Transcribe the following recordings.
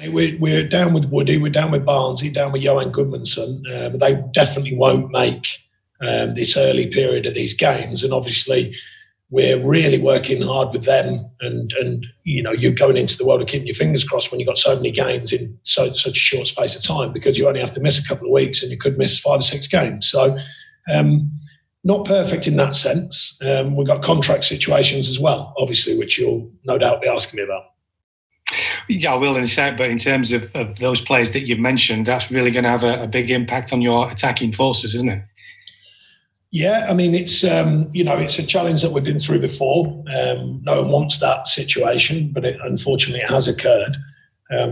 We're down with Woody, we're down with Barnsley, down with Johan Goodmanson, but they definitely won't make this early period of these games. And obviously, we're really working hard with them. And you're going into the world of keeping your fingers crossed when you've got so many games in such a short space of time, because you only have to miss a couple of weeks and you could miss 5 or 6 games. So not perfect in that sense. We've got contract situations as well, obviously, which you'll no doubt be asking me about. Yeah, I will in a sec, but in terms of those players that you've mentioned, that's really going to have a big impact on your attacking forces, isn't it? Yeah, I mean, it's it's a challenge that we've been through before. No one wants that situation, but unfortunately it has occurred.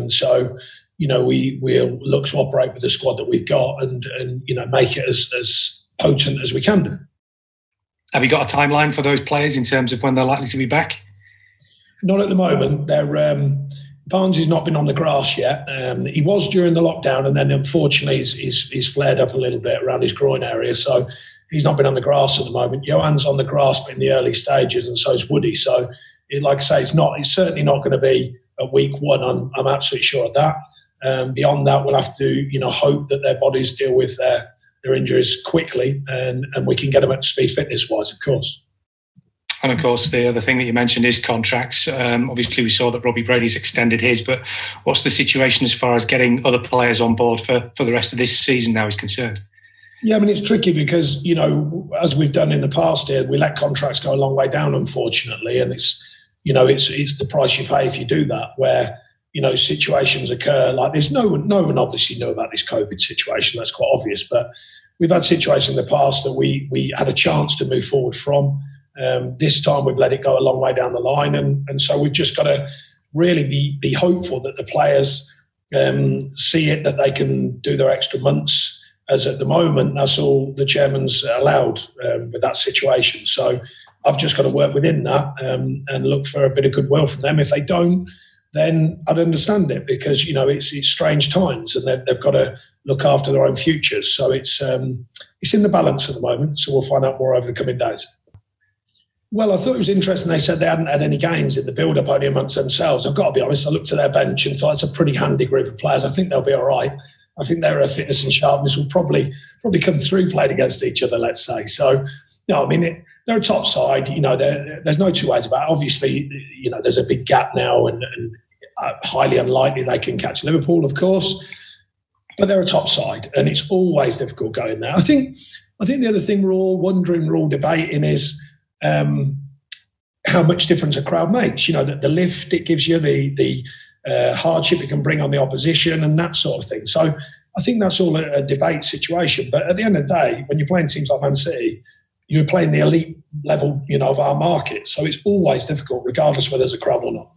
So we'll look to operate with the squad that we've got and make it as potent as we can do. Have you got a timeline for those players in terms of when they're likely to be back? Not at the moment. Barnes has not been on the grass yet. He was during the lockdown, and then unfortunately he's flared up a little bit around his groin area, so he's not been on the grass at the moment. Johan's on the grass, but in the early stages, and so is Woody. So, like I say, it's certainly not going to be at week 1. I'm absolutely sure of that. Beyond that, we'll have to hope that their bodies deal with their injuries quickly, and we can get them up to speed fitness-wise, of course. And of course, the other thing that you mentioned is contracts. Obviously, we saw that Robbie Brady's extended his, but what's the situation as far as getting other players on board for the rest of this season now is concerned? Yeah, I mean, it's tricky because, as we've done in the past here, we let contracts go a long way down, unfortunately. And it's the price you pay if you do that, where, situations occur like this. No one obviously knew about this COVID situation. That's quite obvious. But we've had situations in the past that we had a chance to move forward from. This time we've let it go a long way down the line. And so we've just got to really be hopeful that the players see it, that they can do their extra months, as at the moment, that's all the chairman's allowed with that situation. So I've just got to work within that and look for a bit of goodwill from them. If they don't, then I'd understand it, because, it's strange times and they've got to look after their own futures. So it's in the balance at the moment. So we'll find out more over the coming days. Well, I thought it was interesting. They said they hadn't had any games in the build-up, only amongst themselves. I've got to be honest, I looked at their bench and thought it's a pretty handy group of players. I think they'll be all right. I think their fitness and sharpness will probably come through playing against each other, let's say. So, they're a top side. There's no two ways about it. Obviously, there's a big gap now and highly unlikely they can catch Liverpool, of course. But they're a top side, and it's always difficult going there. I think the other thing we're all debating is how much difference a crowd makes. The lift it gives you, the hardship it can bring on the opposition, and that sort of thing. So I think that's all a debate situation. But at the end of the day, when you're playing teams like Man City, you're playing the elite level, of our market. So it's always difficult, regardless whether there's a crowd or not.